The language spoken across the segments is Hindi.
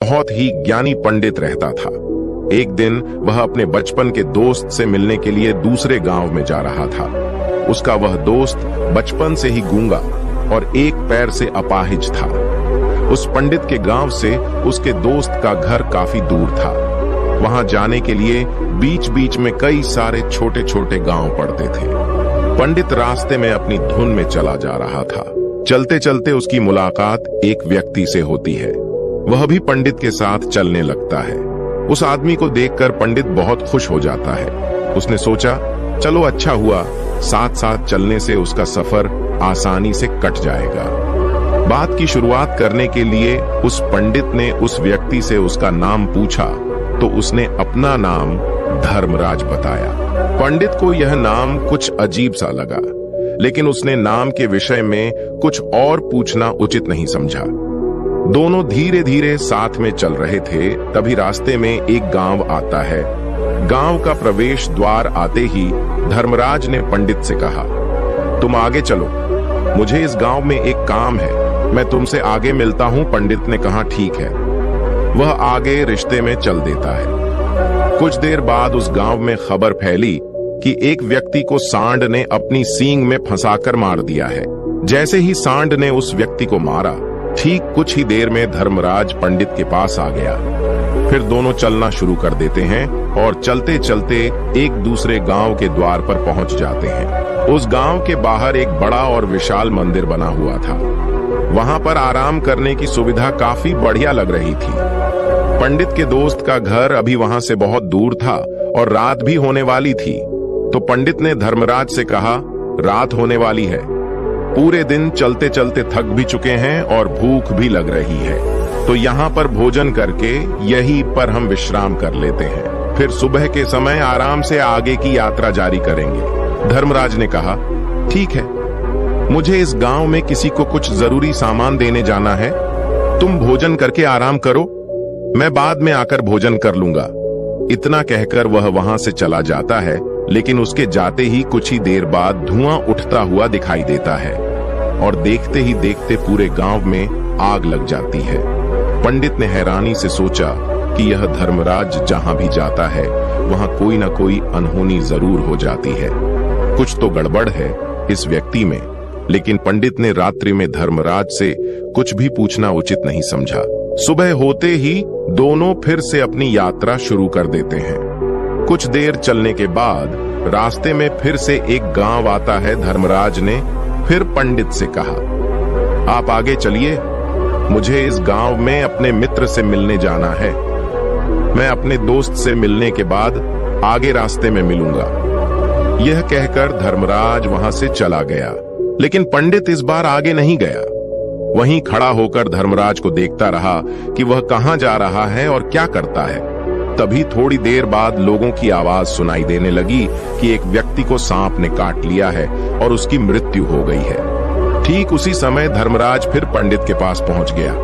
बहुत ही ज्ञानी पंडित रहता था। एक दिन वह अपने बचपन के दोस्त से मिलने के लिए दूसरे गांव में जा रहा था। उसका वह दोस्त बचपन से ही गूंगा और एक पैर से अपाहिज था। उस पंडित के गांव से उसके दोस्त का घर काफी दूर था। वहां जाने के लिए बीच बीच में कई सारे छोटे छोटे गांव पड़ते थे। पंडित रास्ते में अपनी धुन में चला जा रहा था। चलते चलते उसकी मुलाकात एक व्यक्ति से होती है। वह भी पंडित के साथ चलने लगता है। उस आदमी को देखकर पंडित बहुत खुश हो जाता है। उसने सोचा, चलो अच्छा हुआ, साथ साथ चलने से उसका सफर आसानी से कट जाएगा। बात की शुरुआत करने के लिए उस पंडित ने उस व्यक्ति से उसका नाम पूछा तो उसने अपना नाम धर्मराज बताया। पंडित को यह नाम कुछ अजीब सा लगा, लेकिन उसने नाम के विषय में कुछ और पूछना उचित नहीं समझा। दोनों धीरे धीरे साथ में चल रहे थे। तभी रास्ते में एक गांव आता है। गांव का प्रवेश द्वार आते ही धर्मराज ने पंडित से कहा, तुम आगे चलो, मुझे इस गांव में एक काम है, मैं तुमसे आगे मिलता हूं। पंडित ने कहा, ठीक है। वह आगे रिश्ते में चल देता है। कुछ देर बाद उस गांव में खबर फैली कि एक व्यक्ति को सांड ने अपनी सींग में फंसाकर मार दिया है। जैसे ही सांड ने उस व्यक्ति को मारा, ठीक कुछ ही देर में धर्मराज पंडित के पास आ गया। फिर दोनों चलना शुरू कर देते हैं और चलते चलते एक दूसरे गांव के द्वार पर पहुंच जाते हैं। उस गांव के बाहर एक बड़ा और विशाल मंदिर बना हुआ था। वहां पर आराम करने की सुविधा काफी बढ़िया लग रही थी। पंडित के दोस्त का घर अभी वहां से बहुत दूर था और रात भी होने वाली थी। तो पंडित ने धर्मराज से कहा, रात होने वाली है, पूरे दिन चलते चलते थक भी चुके हैं और भूख भी लग रही है, तो यहाँ पर भोजन करके यहीं पर हम विश्राम कर लेते हैं। फिर सुबह के समय आराम से आगे की यात्रा जारी करेंगे। धर्मराज ने कहा, ठीक है, मुझे इस गांव में किसी को कुछ जरूरी सामान देने जाना है। तुम भोजन करके आराम करो, मैं बाद में आकर भोजन कर लूंगा। इतना कहकर वह वहां से चला जाता है, लेकिन उसके जाते ही कुछ ही देर बाद धुआं उठता हुआ दिखाई देता है और देखते ही देखते पूरे गांव में आग लग जाती है। पंडित ने हैरानी से सोचा कि यह धर्मराज जहां भी जाता है वहां कोई ना कोई अनहोनी जरूर हो जाती है। कुछ तो गड़बड़ है इस व्यक्ति में, लेकिन पंडित ने रात्रि में धर्मराज से कुछ भी पूछना उचित नहीं समझा। सुबह होते ही दोनों फिर से अपनी यात्रा शुरू कर देते हैं। कुछ देर चलने के बाद रास्ते में फिर से एक गांव आता है। धर्मराज ने फिर पंडित से कहा, आप आगे चलिए, मुझे इस गांव में अपने मित्र से मिलने जाना है। मैं अपने दोस्त से मिलने के बाद आगे रास्ते में मिलूंगा। यह कहकर धर्मराज वहां से चला गया, लेकिन पंडित इस बार आगे नहीं गया। वहीं खड़ा होकर धर्मराज को देखता रहा कि वह कहां जा रहा है और क्या करता है। तभी थोड़ी देर बाद लोगों की आवाज सुनाई देने लगी कि एक व्यक्ति को सांप ने काट लिया है और उसकी मृत्यु हो गई है। ठीक उसी समय धर्मराज फिर पंडित के पास पहुंच गया,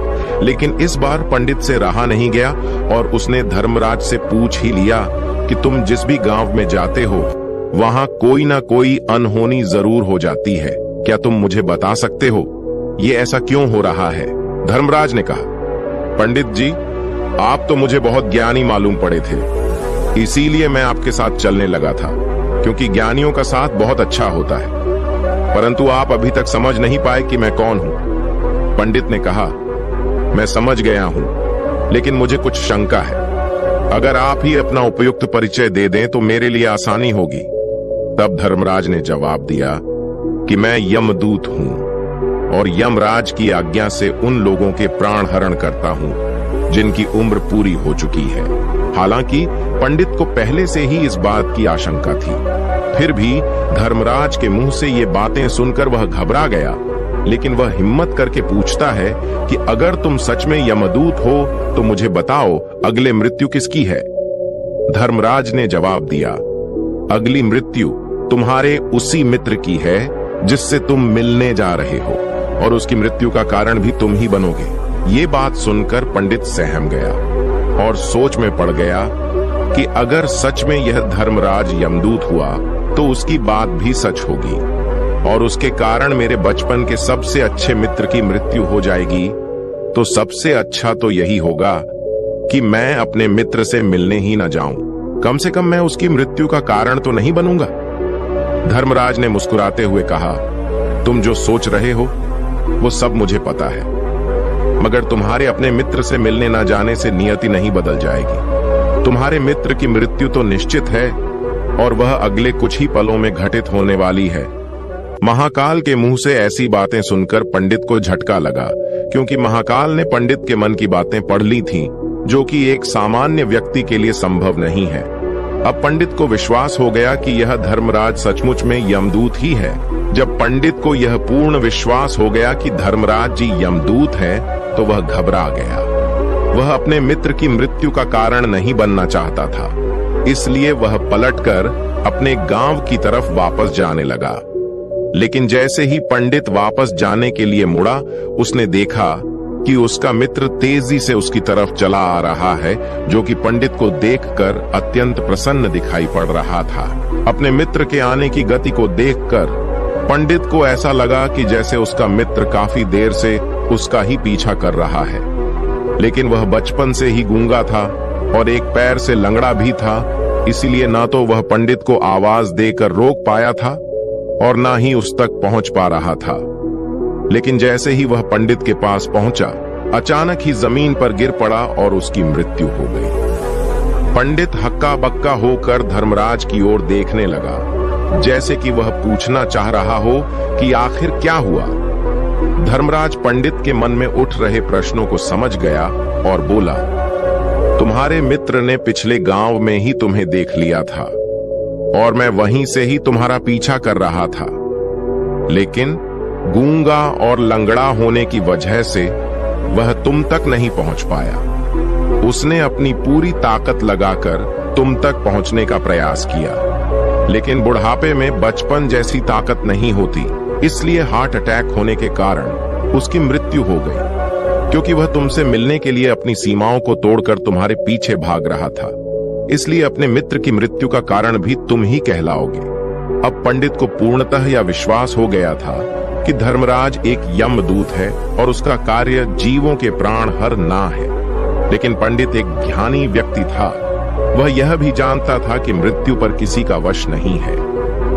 लेकिन इस बार पंडित से रहा नहीं गया और उसने धर्मराज से पूछ ही लिया कि तुम जिस भी गांव में जाते हो वहां कोई ना कोई अनहोनी जरूर हो जाती है, क्या तुम मुझे बता सकते हो ये ऐसा क्यों हो रहा है? धर्मराज ने कहा, पंडित जी, आप तो मुझे बहुत ज्ञानी मालूम पड़े थे, इसीलिए मैं आपके साथ चलने लगा था, क्योंकि ज्ञानियों का साथ बहुत अच्छा होता है। परंतु आप अभी तक समझ नहीं पाए कि मैं कौन हूं। पंडित ने कहा, मैं समझ गया हूं, लेकिन मुझे कुछ शंका है। अगर आप ही अपना उपयुक्त परिचय दे दें तो मेरे लिए आसानी होगी। तब धर्मराज ने जवाब दिया कि मैं यमदूत हूं और यमराज की आज्ञा से उन लोगों के प्राण हरण करता हूं जिनकी उम्र पूरी हो चुकी है। हालांकि पंडित को पहले से ही इस बात की आशंका थी, फिर भी धर्मराज के मुंह से ये बातें सुनकर वह घबरा गया। लेकिन वह हिम्मत करके पूछता है कि अगर तुम सच में यमदूत हो तो मुझे बताओ, अगले मृत्यु किसकी है? धर्मराज ने जवाब दिया, अगली मृत्यु तुम्हारे उसी मित्र की है जिससे तुम मिलने जा रहे हो, और उसकी मृत्यु का कारण भी तुम ही बनोगे। ये बात सुनकर पंडित सहम गया और सोच में पड़ गया कि अगर सच में यह धर्मराज यमदूत हुआ तो उसकी बात भी सच होगी और उसके कारण मेरे बचपन के सबसे अच्छे मित्र की मृत्यु हो जाएगी। तो सबसे अच्छा तो यही होगा कि मैं अपने मित्र से मिलने ही न जाऊं। कम से कम मैं उसकी मृत्यु का कारण तो नहीं बनूंगा। धर्मराज ने मुस्कुराते हुए कहा, तुम जो सोच रहे हो वो सब मुझे पता है, मगर तुम्हारे अपने मित्र से मिलने न जाने से नियति नहीं बदल जाएगी। तुम्हारे मित्र की मृत्यु तो निश्चित है और वह अगले कुछ ही पलों में घटित होने वाली है। महाकाल के मुंह से ऐसी बातें सुनकर पंडित को झटका लगा, क्योंकि महाकाल ने पंडित के मन की बातें पढ़ ली थीं, जो कि एक सामान्य व्यक्ति के लिए संभव नहीं है। अब पंडित को विश्वास हो गया कि यह धर्मराज सचमुच में यमदूत ही है। जब पंडित को यह पूर्ण विश्वास हो गया कि धर्मराज जी यमदूत हैं, तो वह घबरा गया। वह अपने मित्र की मृत्यु का कारण नहीं बनना चाहता था, इसलिए वह पलटकर अपने गांव की तरफ वापस जाने लगा। लेकिन जैसे ही पंडित वापस जाने के लिए मुड़ा, उसने देखा कि उसका मित्र तेजी से उसकी तरफ चला आ रहा है, जो कि पंडित को देखकर अत्यंत प्रसन्न दिखाई पड़ रहा था। अपने मित्र के आने की गति को देखकर पंडित को ऐसा लगा कि जैसे उसका मित्र काफी देर से उसका ही पीछा कर रहा है। लेकिन वह बचपन से ही गूंगा था और एक पैर से लंगड़ा भी था, इसीलिए ना तो वह पंडित को आवाज देकर रोक पाया था और ना ही उस तक पहुंच पा रहा था। लेकिन जैसे ही वह पंडित के पास पहुंचा, अचानक ही जमीन पर गिर पड़ा और उसकी मृत्यु हो गई। पंडित हक्का बक्का होकर धर्मराज की ओर देखने लगा, जैसे कि वह पूछना चाह रहा हो कि आखिर क्या हुआ। धर्मराज पंडित के मन में उठ रहे प्रश्नों को समझ गया और बोला, तुम्हारे मित्र ने पिछले गांव में ही तुम्हें देख लिया था और मैं वहीं से ही तुम्हारा पीछा कर रहा था, लेकिन गूंगा और लंगड़ा होने की वजह से वह तुम तक नहीं पहुंच पाया। उसने अपनी पूरी ताकत लगाकर तुम तक पहुंचने का प्रयास किया, लेकिन बुढ़ापे में बचपन जैसी ताकत नहीं होती, इसलिए हार्ट अटैक होने के कारण उसकी मृत्यु हो गई। क्योंकि वह तुमसे मिलने के लिए अपनी सीमाओं को तोड़कर तुम्हारे पीछे भाग रहा था, इसलिए अपने मित्र की मृत्यु का कारण भी तुम ही कहलाओगे। अब पंडित को पूर्णतः यह विश्वास हो गया था कि धर्मराज एक यमदूत है और उसका कार्य जीवों के प्राण हरना है। लेकिन पंडित एक ज्ञानी व्यक्ति था, वह यह भी जानता था कि मृत्यु पर किसी का वश नहीं है,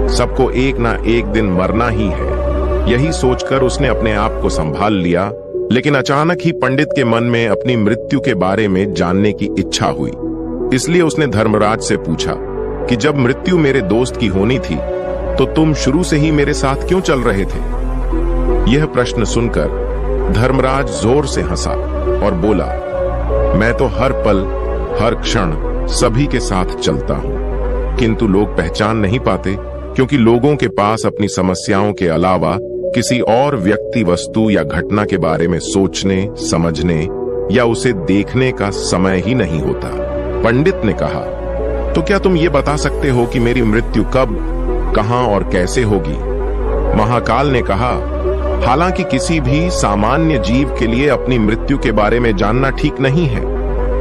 सबको एक ना एक दिन मरना ही है। यही सोचकर उसने अपने आप को संभाल लिया। लेकिन अचानक ही पंडित के मन में अपनी मृत्यु के बारे में जानने की इच्छा हुई, इसलिए उसने धर्मराज से पूछा कि जब मृत्यु मेरे दोस्त की होनी थी तो तुम शुरू से ही मेरे साथ क्यों चल रहे थे। यह प्रश्न सुनकर धर्मराज जोर से हंसा और बोला, मैं तो हर पल हर क्षण सभी के साथ चलता हूं, किंतु लोग पहचान नहीं पाते, क्योंकि लोगों के पास अपनी समस्याओं के अलावा किसी और व्यक्ति, वस्तु या घटना के बारे में सोचने, समझने या उसे देखने का समय ही नहीं होता। पंडित ने कहा, तो क्या तुम ये बता सकते हो कि मेरी मृत्यु कब, कहां और कैसे होगी। महाकाल ने कहा, हालांकि किसी भी सामान्य जीव के लिए अपनी मृत्यु के बारे में जानना ठीक नहीं है,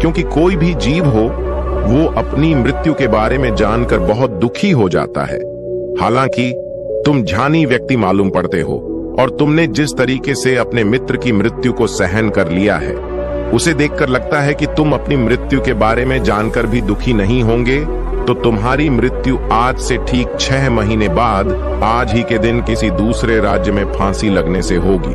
क्योंकि कोई भी जीव हो वो अपनी मृत्यु के बारे में जानकर बहुत दुखी हो जाता है। हालांकि तुम ज्ञानी व्यक्ति मालूम पड़ते हो और तुमने जिस तरीके से अपने मित्र की मृत्यु को सहन कर लिया है, उसे देखकर लगता है कि तुम अपनी मृत्यु के बारे में जानकर भी दुखी नहीं होंगे। तो तुम्हारी मृत्यु आज से ठीक 6 महीने बाद आज ही के दिन किसी दूसरे राज्य में फांसी लगने से होगी।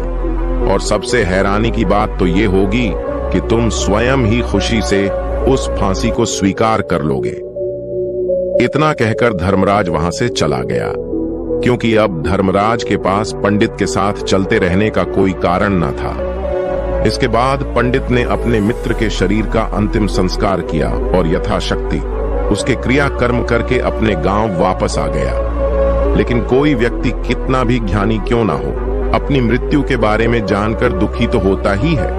और सबसे हैरानी की बात तो ये होगी कि तुम स्वयं ही खुशी से उस फांसी को स्वीकार कर लोगे। इतना कहकर धर्मराज वहां से चला गया, क्योंकि अब धर्मराज के पास पंडित के साथ चलते रहने का कोई कारण न था। इसके बाद पंडित ने अपने मित्र के शरीर का अंतिम संस्कार किया और यथाशक्ति उसके क्रियाकर्म करके अपने गांव वापस आ गया। लेकिन कोई व्यक्ति कितना भी ज्ञानी क्यों ना हो, अपनी मृत्यु के बारे में जानकर दुखी तो होता ही है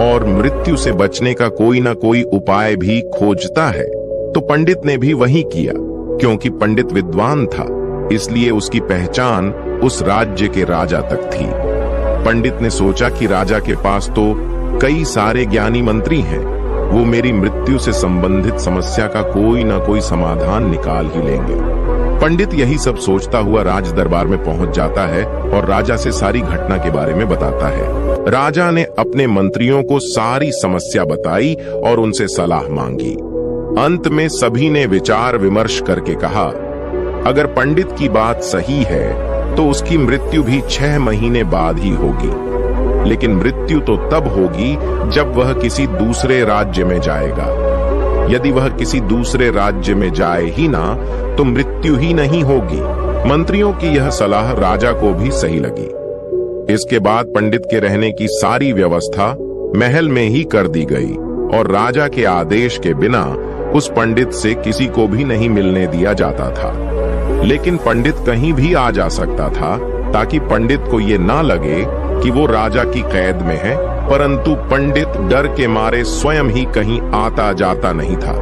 और मृत्यु से बचने का कोई ना कोई उपाय भी खोजता है। तो पंडित ने भी वही किया। क्योंकि पंडित विद्वान था, इसलिए उसकी पहचान उस राज्य के राजा तक थी। पंडित ने सोचा कि राजा के पास तो कई सारे ज्ञानी मंत्री हैं, वो मेरी मृत्यु से संबंधित समस्या का कोई ना कोई समाधान निकाल ही लेंगे। पंडित यही सब सोचता हुआ राज दरबार में पहुंच जाता है और राजा से सारी घटना के बारे में बताता है। राजा ने अपने मंत्रियों को सारी समस्या बताई और उनसे सलाह मांगी। अंत में सभी ने विचार विमर्श करके कहा, अगर पंडित की बात सही है तो उसकी मृत्यु भी 6 महीने बाद ही होगी, लेकिन मृत्यु तो तब होगी जब वह किसी दूसरे राज्य में जाएगा। यदि वह किसी दूसरे राज्य में जाए ही ना तो मृत्यु ही नहीं होगी। मंत्रियों की यह सलाह राजा को भी सही लगी। इसके बाद पंडित के रहने की सारी व्यवस्था महल में ही कर दी गई और राजा के आदेश के बिना उस पंडित से किसी को भी नहीं मिलने दिया जाता था। लेकिन पंडित कहीं भी आ जा सकता था ताकि पंडित को ये ना लगे कि वो राजा की कैद में है, परंतु पंडित डर के मारे स्वयं ही कहीं आता जाता नहीं था।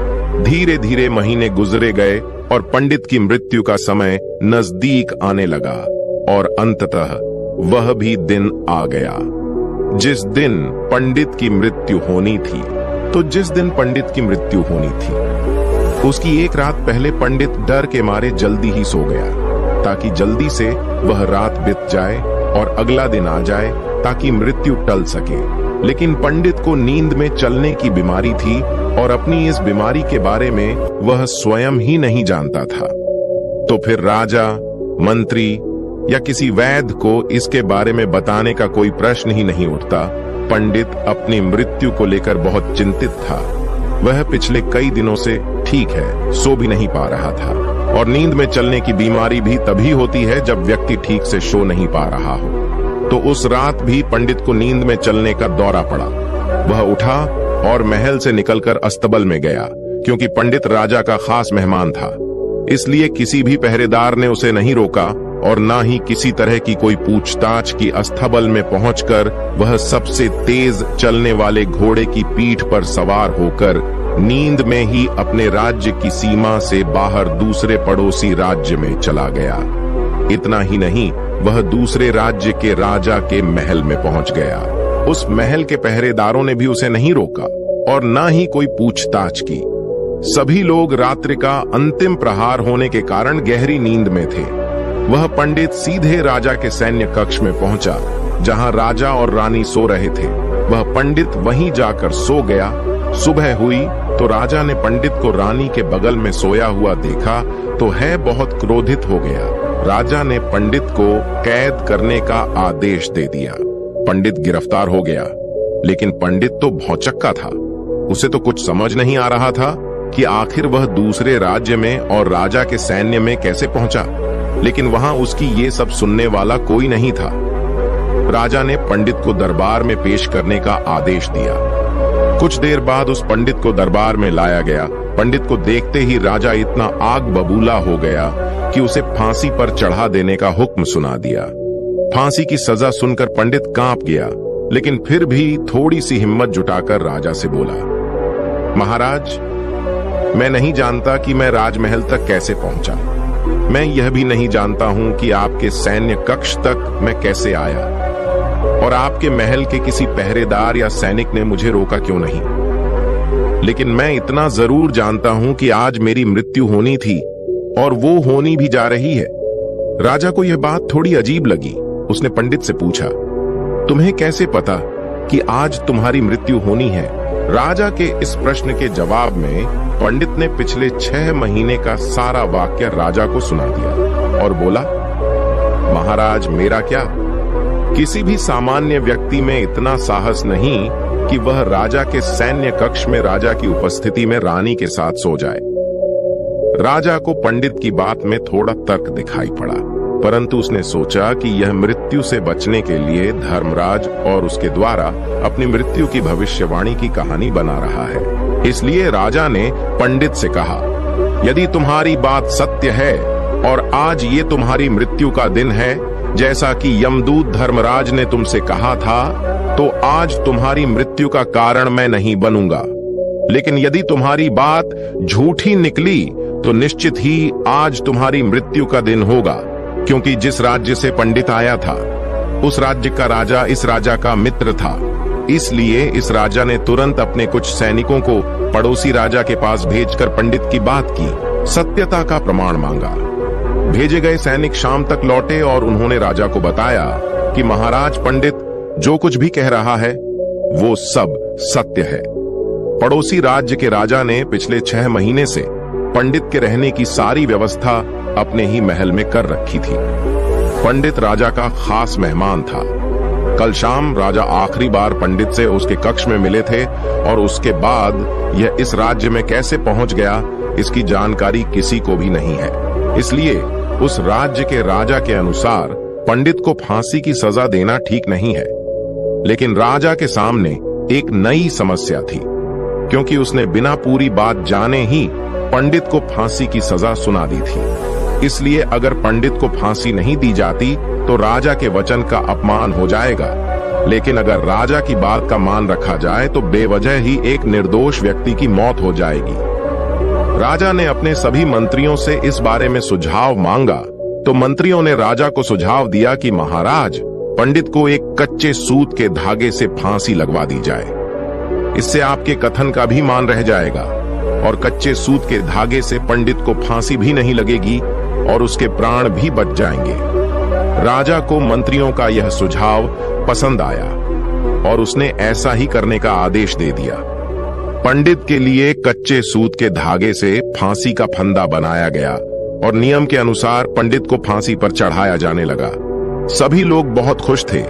धीरे धीरे महीने गुजरे गए और पंडित की मृत्यु का समय नजदीक आने लगा और अंततः वह भी दिन आ गया जिस दिन पंडित की मृत्यु होनी थी। तो जिस दिन पंडित की मृत्यु होनी थी उसकी एक रात पहले पंडित डर के मारे जल्दी ही सो गया ताकि जल्दी से वह रात बीत जाए और अगला दिन आ जाए ताकि मृत्यु टल सके। लेकिन पंडित को नींद में चलने की बीमारी थी और अपनी इस बीमारी के बारे में वह स्वयं ही नहीं जानता था। तो फिर राजा, मंत्री या किसी वैद्य को इसके बारे में बताने का कोई प्रश्न ही नहीं उठता। पंडित अपनी मृत्यु को लेकर बहुत चिंतित था। वह पिछले कई दिनों से ठीक है, सो भी नहीं पा रहा था और नींद में चलने की बीमारी भी तभी होती है जब व्यक्ति ठीक से सो नहीं पा रहा हो। तो उस रात भी पंडित को नींद में चलने का दौरा पड़ा। वह उठा और महल से निकलकर अस्तबल में गया क्योंकि पंडित राजा का खास मेहमान था। इसलिए किसी भी पहरेदार ने उसे नहीं रोका और ना ही किसी तरह की कोई पूछताछ की। अस्तबल में पहुंचकर वह सबसे तेज चलने वाले घोड़े की पीठ पर सवार होकर नींद में ही अपने राज्य की सीमा से बाहर दूसरे पड़ोसी राज्य में चला गया। इतना ही नहीं, वह दूसरे राज्य के राजा के महल में पहुंच गया। उस महल के पहरेदारों ने भी उसे नहीं रोका और ना ही कोई पूछताछ की। सभी लोग रात्रि का अंतिम प्रहार होने के कारण गहरी नींद में थे। वह पंडित सीधे राजा के सैन्य कक्ष में पहुंचा जहां राजा और रानी सो रहे थे। वह पंडित वहीं जाकर सो गया। सुबह हुई तो राजा ने पंडित को रानी के बगल में सोया हुआ देखा तो है बहुत क्रोधित हो गया। राजा ने पंडित को कैद करने का आदेश दे दिया। पंडित गिरफ्तार हो गया, लेकिन पंडित तो भौचक्का था। उसे तो कुछ समझ नहीं आ रहा था कि आखिर वह दूसरे राज्य में और राजा के सैन्य में कैसे पहुंचा। लेकिन वहां उसकी ये सब सुनने वाला कोई नहीं था। राजा ने पंडित को दरबार में पेश करने का आदेश दिया। कुछ देर बाद उस पंडित को दरबार में लाया गया। पंडित को देखते ही राजा इतना आग बबूला हो गया कि उसे फांसी पर चढ़ा देने का हुक्म सुना दिया। फांसी की सजा सुनकर पंडित कांप गया, लेकिन फिर भी थोड़ी सी हिम्मत जुटाकर राजा से बोला, महाराज, मैं नहीं जानता कि मैं राजमहल तक कैसे पहुंचा। मैं यह भी नहीं जानता हूं कि आपके सैन्य कक्ष तक मैं कैसे आया और आपके महल के किसी पहरेदार या सैनिक ने मुझे रोका क्यों नहीं। लेकिन मैं इतना जरूर जानता हूं कि आज मेरी मृत्यु होनी थी और वो होनी भी जा रही है। राजा को यह बात थोड़ी अजीब लगी। उसने पंडित से पूछा, तुम्हें कैसे पता कि आज तुम्हारी मृत्यु होनी है? राजा के इस प्रश्न के जवाब में पंडित ने पिछले 6 महीने का सारा वाक्य राजा को सुना दिया और बोला, महाराज, मेरा क्या, किसी भी सामान्य व्यक्ति में इतना साहस नहीं कि वह राजा के सैन्य कक्ष में राजा की उपस्थिति में रानी के साथ सो जाए। राजा को पंडित की बात में थोड़ा तर्क दिखाई पड़ा, परंतु उसने सोचा कि यह मृत्यु से बचने के लिए धर्मराज और उसके द्वारा अपनी मृत्यु की भविष्यवाणी की कहानी बना रहा है। इसलिए राजा ने पंडित से कहा, यदि तुम्हारी बात सत्य है और आज ये तुम्हारी मृत्यु का दिन है जैसा कि यमदूत धर्मराज ने तुमसे कहा था, तो आज तुम्हारी मृत्यु का कारण मैं नहीं बनूंगा। लेकिन यदि तुम्हारी बात झूठी निकली तो निश्चित ही आज तुम्हारी मृत्यु का दिन होगा, क्योंकि जिस राज्य से पंडित आया था उस राज्य का राजा इस राजा का मित्र था। इसलिए इस राजा ने तुरंत अपने कुछ सैनिकों को पड़ोसी राजा के पास भेजकर पंडित की बात की, सत्यता का प्रमाण मांगा। भेजे गए सैनिक शाम तक लौटे और उन्होंने राजा को बताया कि महाराज पंडित जो कुछ भी कह रहा है वो सब सत्य है। पड़ोसी राज्य के राजा ने पिछले 6 महीने से पंडित के रहने की सारी व्यवस्था अपने ही महल में कर रखी थी। पंडित राजा का खास मेहमान था। कल शाम राजा आखिरी बार पंडित से उसके कक्ष में मिले थे और उसके बाद यह इस राज्य में कैसे पहुंच गया इसकी जानकारी किसी को भी नहीं है। इसलिए उस राज्य के राजा के अनुसार पंडित को फांसी की सजा देना ठीक नहीं है। लेकिन राजा के सामने एक नई समस्या थी, क्योंकि उसने बिना पूरी बात जाने ही पंडित को फांसी की सजा सुना दी थी। इसलिए अगर पंडित को फांसी नहीं दी जाती तो राजा के वचन का अपमान हो जाएगा, लेकिन अगर राजा की बात का मान रखा जाए तो बेवजह ही एक निर्दोष व्यक्ति की मौत हो जाएगी। राजा ने अपने सभी मंत्रियों से इस बारे में सुझाव मांगा तो मंत्रियों ने राजा को सुझाव दिया कि महाराज पंडित को एक कच्चे सूत के धागे से फांसी लगवा दी जाए। इससे आपके कथन का भी मान रह जाएगा और कच्चे सूत के धागे से पंडित को फांसी भी नहीं लगेगी और उसके प्राण भी बच जाएंगे। राजा को मंत्रियों का यह सुझाव पसंद आया और उसने ऐसा ही करने का आदेश दे दिया। पंडित के लिए कच्चे सूत के धागे से फांसी का फंदा बनाया गया और नियम के अनुसार पंडित को फांसी पर चढ़ाया जाने लगा। सभी लोग बहुत खुश थे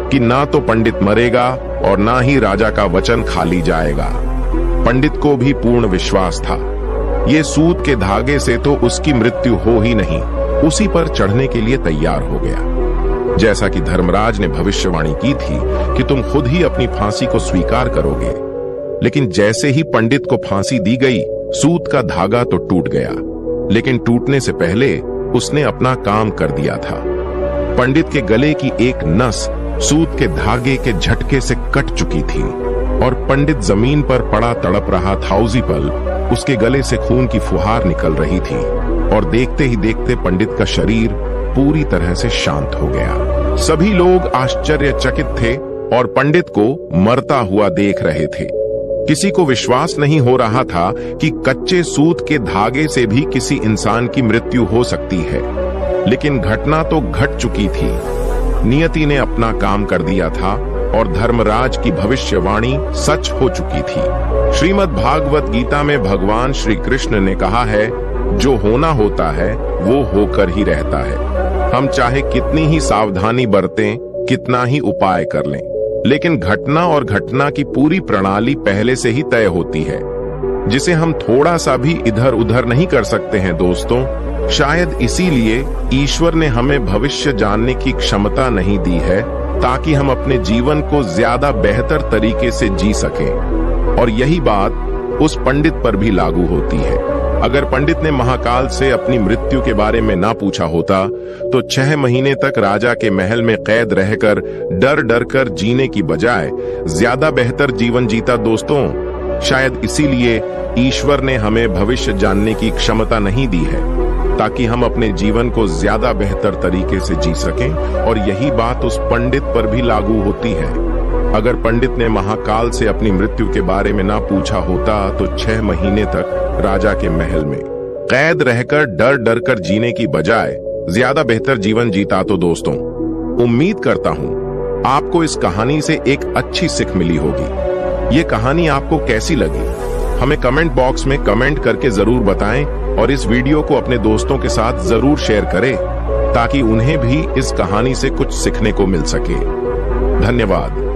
कि ना तो पंडित मरेगा और ना ही राजा का वचन खाली जाएगा। पंडित को भी पूर्ण विश्वास था, ये सूत के धागे से तो उसकी मृत्यु हो ही नहीं, उसी पर चढ़ने के लिए तैयार हो गया। जैसा कि धर्मराज ने भविष्यवाणी की थी कि तुम खुद ही अपनी फांसी को स्वीकार करोगे। लेकिन जैसे ही पंडित को फांसी दी गई, सूत का धागा तो टूट गया, लेकिन टूटने से पहले उसने अपना काम कर दिया था। पंडित के गले की एक नस सूत के धागे के झटके से कट चुकी थी और पंडित जमीन पर पड़ा तड़प रहा था। उसी पल उसके गले से खून की फुहार निकल रही थी और देखते ही देखते पंडित का शरीर पूरी तरह से शांत हो गया। सभी लोग आश्चर्यचकित थे और पंडित को मरता हुआ देख रहे थे। किसी को विश्वास नहीं हो रहा था कि कच्चे सूत के धागे से भी किसी इंसान की मृत्यु हो सकती है, लेकिन घटना तो घट चुकी थी। नियति ने अपना काम कर दिया था और धर्मराज की भविष्यवाणी सच हो चुकी थी। श्रीमद् भागवत गीता में भगवान श्री कृष्ण ने कहा है, जो होना होता है वो होकर ही रहता है। हम चाहे कितनी ही सावधानी बरतें, कितना ही उपाय कर लें, लेकिन घटना और घटना की पूरी प्रणाली पहले से ही तय होती है, जिसे हम थोड़ा सा भी इधर उधर नहीं कर सकते हैं। दोस्तों, शायद इसीलिए ईश्वर ने हमें भविष्य जानने की क्षमता नहीं दी है, ताकि हम अपने जीवन को ज्यादा बेहतर तरीके से जी सकें। और यही बात उस पंडित पर भी लागू होती है। अगर पंडित ने महाकाल से अपनी मृत्यु के बारे में ना पूछा होता तो 6 महीने तक राजा के महल में कैद रहकर डर डर कर जीने की बजाय ज्यादा बेहतर जीवन जीता। दोस्तों, शायद इसीलिए ईश्वर ने हमें भविष्य जानने की क्षमता नहीं दी है, ताकि हम अपने जीवन को ज्यादा बेहतर तरीके से जी सकें। और यही बात उस पंडित पर भी लागू होती है। अगर पंडित ने महाकाल से अपनी मृत्यु के बारे में ना पूछा होता तो 6 महीने तक राजा के महल में कैद रहकर डर डर कर जीने की बजाय ज्यादा बेहतर जीवन जीता। तो दोस्तों, उम्मीद करता हूं आपको इस कहानी से एक अच्छी सीख मिली होगी। ये कहानी आपको कैसी लगी हमें कमेंट बॉक्स में कमेंट करके जरूर बताएं और इस वीडियो को अपने दोस्तों के साथ जरूर शेयर करें, ताकि उन्हें भी इस कहानी से कुछ सीखने को मिल सके। धन्यवाद।